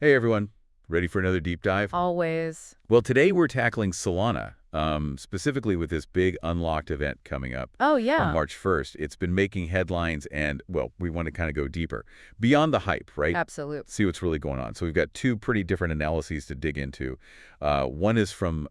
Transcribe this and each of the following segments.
Hey everyone, ready for another deep dive? Always. Well, today we're tackling Solana, specifically with this big unlocked event coming up Oh, on yeah. March 1st. It's been making headlines and, well, we want to kind of go deeper. Beyond the hype, right? Absolute. See what's really going on. So we've got two pretty different analyses to dig into. One is from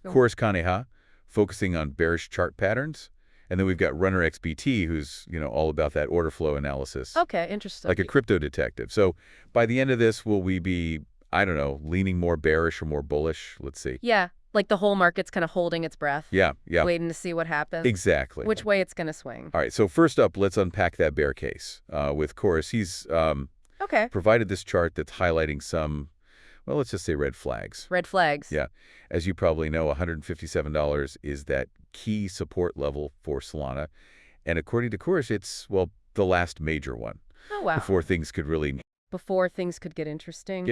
Chorus Kaneha, focusing on bearish chart patterns. And then we've got Runner XBT, who's, all about that order flow analysis. Okay, interesting. Like a crypto detective. So by the end of this, will we be, I don't know, leaning more bearish or more bullish? Let's see. Yeah, like the whole market's kind of holding its breath. Yeah. Waiting to see what happens. Exactly. Which way it's going to swing. All right, so first up, let's unpack that bear case with Chorus. He's Okay. provided this chart that's highlighting some, well, let's just say red flags. Red flags. Yeah. As you probably know, $157 is that key support level for Solana. And according to Chorus, it's, well, the last major one. Oh, wow. Before things could really Before things could get interesting.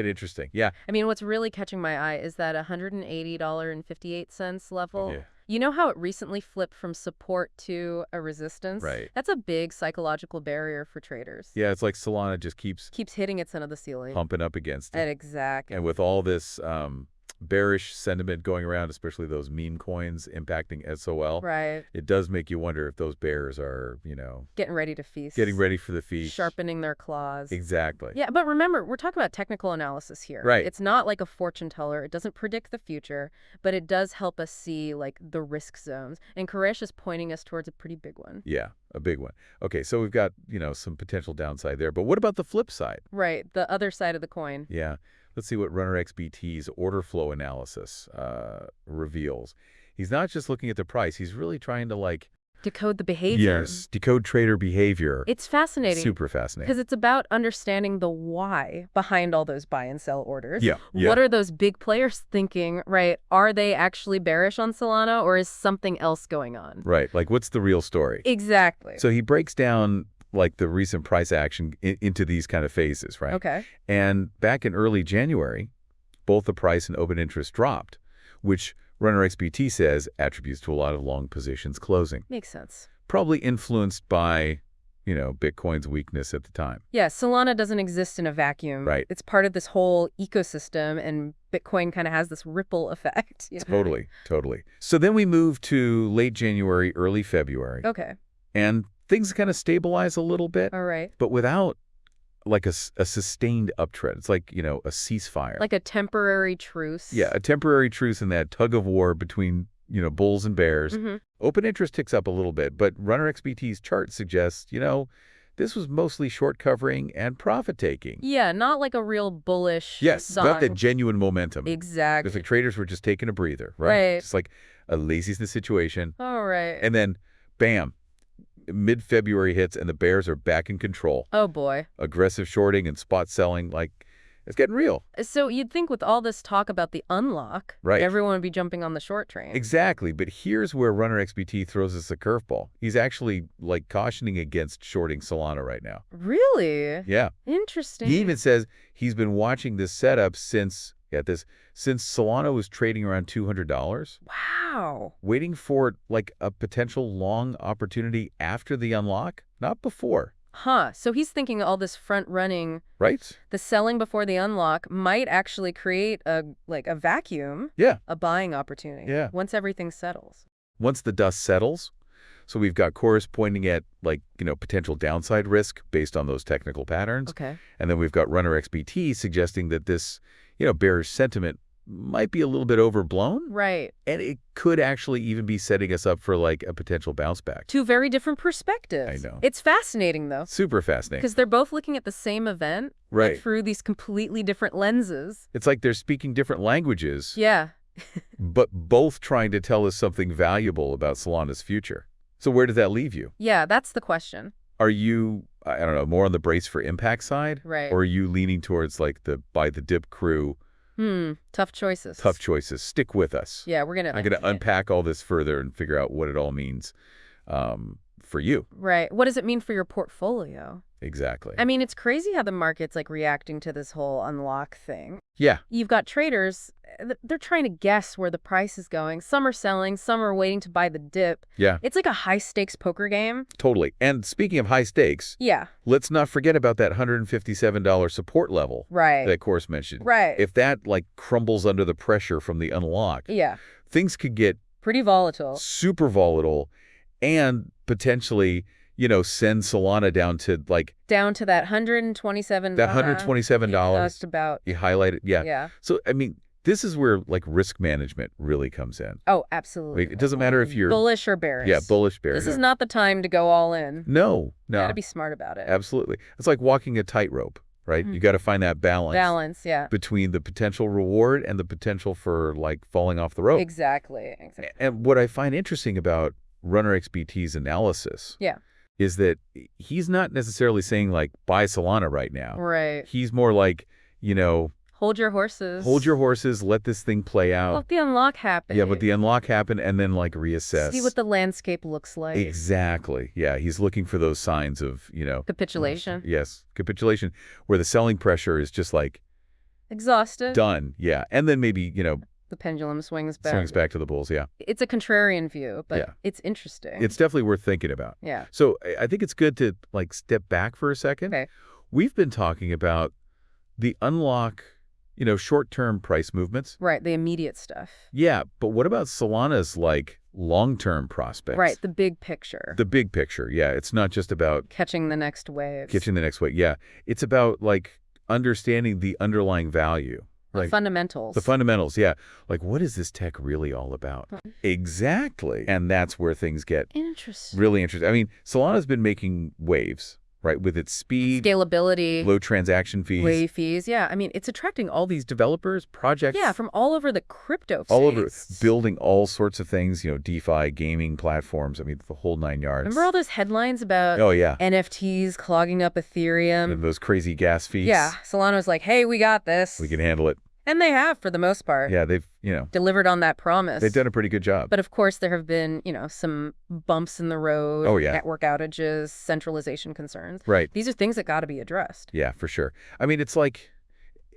Yeah. I mean, what's really catching my eye is that $180.58 level. Yeah. You know how it recently flipped from support to a resistance? Right. That's a big psychological barrier for traders. Yeah, it's like Solana just keeps Hitting its end of the ceiling. pumping up against it. Exactly. And with all this bearish sentiment going around, especially those meme coins impacting SOL, Right. it does make you wonder if those bears are, Getting ready to feast. getting ready for the feast. Sharpening their claws. Exactly. Yeah, but remember, we're talking about technical analysis here. Right. It's not like a fortune teller. It doesn't predict the future, but it does help us see, like, the risk zones. And Koresh is pointing us towards a pretty big one. Yeah, a big one. Okay, so we've got, some potential downside there. But what about the flip side? Right, the other side of the coin. Yeah. Let's see what Runner XBT's order flow analysis reveals. He's not just looking at the price. He's really trying to, Decode the behavior. yes, decode trader behavior. It's fascinating. Super fascinating. Because it's about understanding the why behind all those buy and sell orders. Yeah. What are those big players thinking, right? Are they actually bearish on Solana, or is something else going on? Right. Like, what's the real story? Exactly. So he breaks down, the recent price action into these kind of phases, right? Okay. And back in early January, both the price and open interest dropped, which Runner XBT says attributes to a lot of long positions closing. Makes sense. Probably influenced by, Bitcoin's weakness at the time. Yeah, Solana doesn't exist in a vacuum. Right. It's part of this whole ecosystem, and Bitcoin kind of has this ripple effect. Totally. So then we move to late January, early February. Okay. And things kind of stabilize a little bit, All right. but without a sustained uptrend. It's like, a ceasefire. Like a temporary truce. Yeah, a temporary truce in that tug of war between, bulls and bears. Mm-hmm. Open interest ticks up a little bit, but Runner XBT's chart suggests, this was mostly short covering and profit taking. Yeah, not like a real bullish Yes, song. not that genuine momentum. Exactly. If the traders were just taking a breather, right? Right. Just like a laziness situation. All right. And then, bam, mid-February hits and the bears are back in control. Oh, boy. Aggressive shorting and spot selling, it's getting real. So you'd think with all this talk about the unlock, Right. everyone would be jumping on the short train. Exactly, but here's where Runner XBT throws us a curveball. He's actually, cautioning against shorting Solana right now. Really? Yeah. Interesting. He even says he's been watching this setup since Solana was trading around $200. Wow. Waiting for, a potential long opportunity after the unlock, not before. Huh. So he's thinking all this front running, Right? the selling before the unlock might actually create a vacuum, Yeah. a buying opportunity. Yeah. Once everything settles. Once the dust settles, so we've got Chorus pointing at, potential downside risk based on those technical patterns. Okay. And then we've got Runner XBT suggesting that this, bearish sentiment might be a little bit overblown. Right. And it could actually even be setting us up for, a potential bounce back. Two very different perspectives. I know. It's fascinating, though. Super fascinating. Because they're both looking at the same event, but Right. through these completely different lenses. It's like they're speaking different languages, Yeah. but both trying to tell us something valuable about Solana's future. So where does that leave you? Yeah, that's the question. Are you, I don't know, more on the brace for impact side? Right. Or are you leaning towards, the buy the dip crew, Tough choices. tough choices? Stick with us. Yeah, we're I'm going to unpack all this further and figure out what it all means for you. Right. What does it mean for your portfolio? Exactly. I mean, it's crazy how the market's reacting to this whole unlock thing. Yeah. You've got traders, they're trying to guess where the price is going. Some are selling, some are waiting to buy the dip. Yeah, It's like a high-stakes poker game. totally. And speaking of high stakes, Yeah, let's not forget about that $157 support level right. that Course mentioned. Right. If that like crumbles under the pressure from the unlock, Yeah, things could get pretty volatile. super volatile and potentially, send Solana down to like Down to that $127. that $127. Just about. You highlight it. Yeah. Yeah. So, I mean, this is where like risk management really comes in. Oh, absolutely. Like, it doesn't matter if you're bullish or bearish. Yeah, bullish, bearish. This is not the time to go all in. No. You got to be smart about it. Absolutely. It's like walking a tightrope, right? You got to find that balance. Yeah. Between the potential reward and the potential for like falling off the rope. Exactly. And what I find interesting about Runner XBT's analysis is that he's not necessarily saying like buy Solana right now. Right. He's more like, hold your horses. hold your horses, let this thing play out. Let the unlock happen. Yeah, but the unlock happen and then like reassess. See what the landscape looks like. Exactly. Yeah, he's looking for those signs of, Capitulation. Yes, capitulation, where the selling pressure is just like Exhausted. done. Yeah, and then maybe, The pendulum swings back. swings back to the bulls. Yeah, It's a contrarian view, but it's interesting. it's definitely worth thinking about. Yeah. So I think it's good to like step back for a second. Okay. We've been talking about the unlock, short-term price movements. Right, the immediate stuff. Yeah, but what about Solana's like long-term prospects? Right, the big picture. The big picture. Yeah, it's not just about Catching the next wave. catching the next wave. Yeah, it's about like understanding the underlying value. The Like fundamentals. the fundamentals, yeah. Like, what is this tech really all about? Exactly. And that's where things get Interesting. really interesting. I mean, Solana's been making waves, right? With its speed, Scalability. low transaction fees. Wave fees. Yeah, I mean, it's Attracting all these developers, projects. Yeah, from all over the crypto all over, space. building all sorts of things, DeFi, gaming platforms. I mean, the whole 9 yards. Remember all those headlines about Oh, yeah. NFTs clogging up Ethereum? And those crazy gas fees. Yeah, Solana's like, hey, we got this. We can handle it. And they have, for the most part. Yeah, they've, Delivered on that promise. they've done a pretty good job. But of course, there have been, some bumps in the road. Oh, yeah. Network outages, centralization concerns. Right. These are things that got to be addressed. Yeah, for sure. I mean, it's like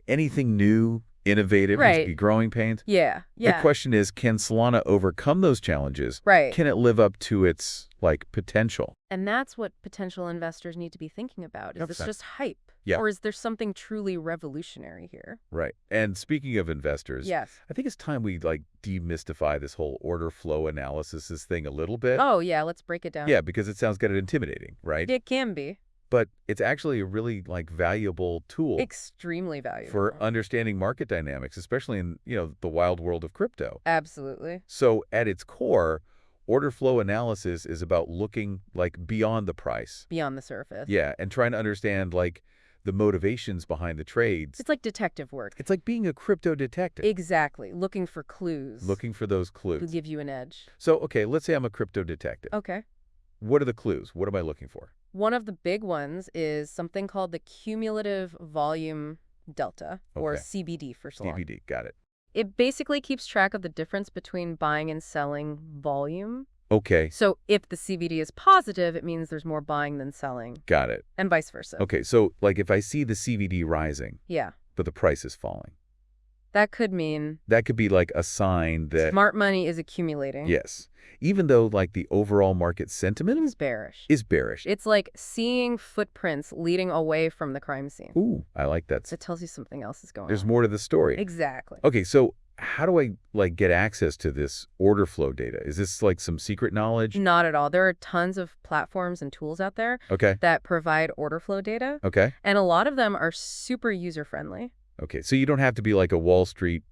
anything new, innovative, needs to Right. be growing pains. Yeah. The question is, can Solana overcome those challenges? Right. Can it live up to its potential? And that's what potential investors need to be thinking about. Is this Okay. just hype? Yeah. Or is there something truly revolutionary here? Right. And speaking of investors, Yes. I think it's time we demystify this whole order flow analysis thing a little bit. Oh, yeah. Let's break it down. Yeah, because it sounds kind of intimidating, right? It can be. But it's actually a really valuable tool Extremely valuable. for understanding market dynamics, especially in, the wild world of crypto. Absolutely. So at its core, order flow analysis is about looking beyond the price. Beyond the surface. Yeah, and trying to understand the motivations behind the trades. It's like detective work. It's like being a crypto detective. Exactly. Looking for clues. Looking for those To clues. give you an edge. So, okay, let's say I'm a crypto detective. Okay. What are the clues? What am I looking for? One of the big ones is something called the cumulative volume delta, or Okay. CBD for short. CBD, got it. It basically keeps track of the difference between buying and selling volume. Okay, So if the CBD is positive, it means there's more buying than selling, got it. and vice versa. Okay, so if I see the CBD rising, Yeah. but the price is falling, That could mean that could be a sign that, smart money is accumulating. yes, even though the overall market sentiment It's bearish. is bearish. It's like seeing footprints leading away from the crime scene. Ooh, I like that. It tells you something else is going There's on. more to the story. Exactly. Okay, so how do I get access to this order flow data? Is this some secret knowledge? Not at all. There are tons of platforms and tools out there Okay, that provide order flow data, okay, and a lot of them are super user-friendly. okay. So you don't have to be a Wall Street,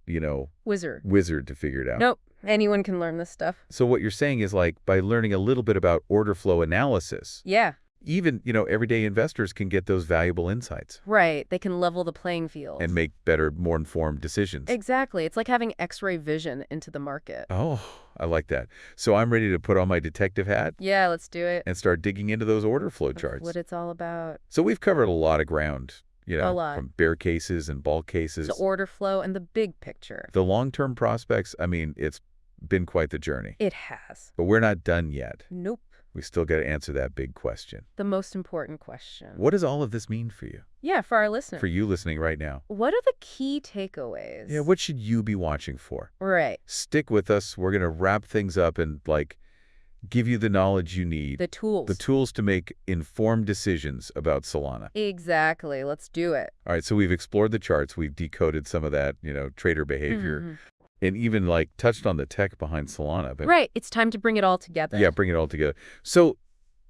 Wizard. wizard to figure it out. Nope. Anyone can learn this stuff. So what you're saying is by learning a little bit about order flow analysis, Yeah, even, everyday investors can get those valuable insights right. They can level the playing field. and make better, more informed decisions. Exactly. It's like having X-ray vision into the market. Oh, I like that. So I'm ready to put on my detective hat Yeah, let's do it. and start digging into those order flow That's charts. what it's all about. So we've covered a lot of ground, A lot. from bear cases and bull cases. The order flow and the big picture. The long-term prospects, I mean, it's been quite the journey. It has. But we're not done yet. Nope. We still got to answer that big question. The most important question. What does all of this mean for you? Yeah, for our listeners. For you listening right now? What are the key takeaways? Yeah, what should you be watching for? Right. Stick with us. We're going to wrap things up and, give you the knowledge you need. The tools. The tools to make informed decisions about Solana. Exactly. Let's do it. All right, so we've explored the charts. We've decoded some of that, trader behavior. And even, touched on the tech behind Solana. But right. It's time to bring it all together. yeah, bring it all together. So,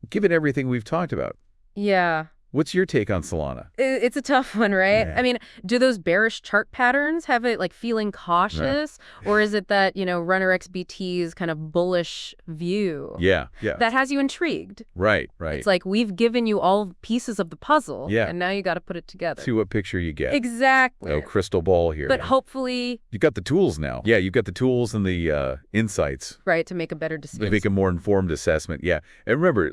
given everything we've talked about, yeah. what's your take on Solana? It's a tough one, right? Yeah. I mean, do those bearish chart patterns have it feeling cautious? Or is it that, Runner XBT's kind of bullish view? Yeah. That has you intrigued? Right. It's like we've given you all pieces of the puzzle, Yeah. and now you got to put it together. See what picture you get. Exactly. No crystal ball here. But hopefully... You got the tools now. Yeah, you've got the tools and the insights. Right, to make a better decision. To make a more informed assessment. Yeah. And remember,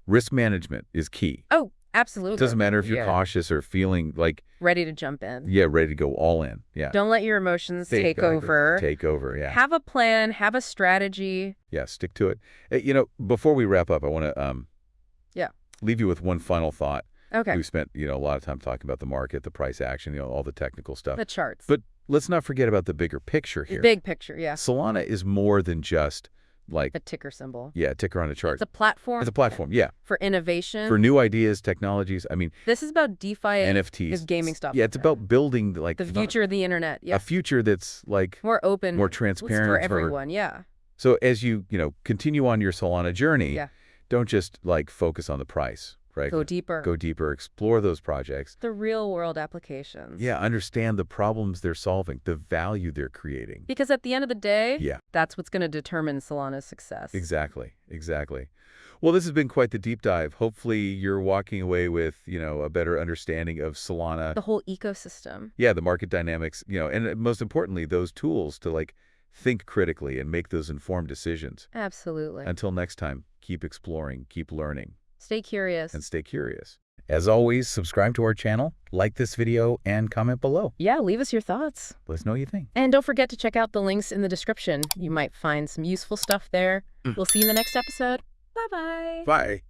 risk management is key. Oh, absolutely. It doesn't matter if you're cautious or feeling ready to jump in. Yeah, ready to go all in. Yeah. Don't let your emotions take over. Take over, yeah. Have a plan, have a strategy. Yeah, stick to it. Before we wrap up, I want to leave you with one final thought. Okay. We've spent, a lot of time talking about the market, the price action, all the technical stuff. The charts. But let's not forget about the bigger picture here. The big picture, yeah. Solana is more than just a ticker symbol. Yeah, a ticker on a chart. It's a platform. It's a platform, yeah. For innovation. For new ideas, technologies. I mean, this is about DeFi NFTs. Is gaming stuff. Yeah, it's about building the future of the internet. Yeah. A future that's more open, more transparent for everyone. Yeah. So as you, continue on your Solana journey, don't just focus on the price, right? Go deeper. Go deeper, explore those projects. The real world applications. Yeah, understand the problems they're solving, the value they're creating. Because at the end of the day, that's what's going to determine Solana's success. Exactly. Well, this has been quite the deep dive. Hopefully you're walking away with, a better understanding of Solana. The whole ecosystem. Yeah, the market dynamics, and most importantly, those tools to think critically and make those informed decisions. Absolutely. Until next time, keep exploring, keep learning. Stay curious. And stay curious. As always, subscribe to our channel, like this video, and comment below. Yeah, leave us your thoughts. Let us know what you think. And don't forget to check out the links in the description. You might find some useful stuff there. We'll see you in the next episode. Bye-bye. Bye.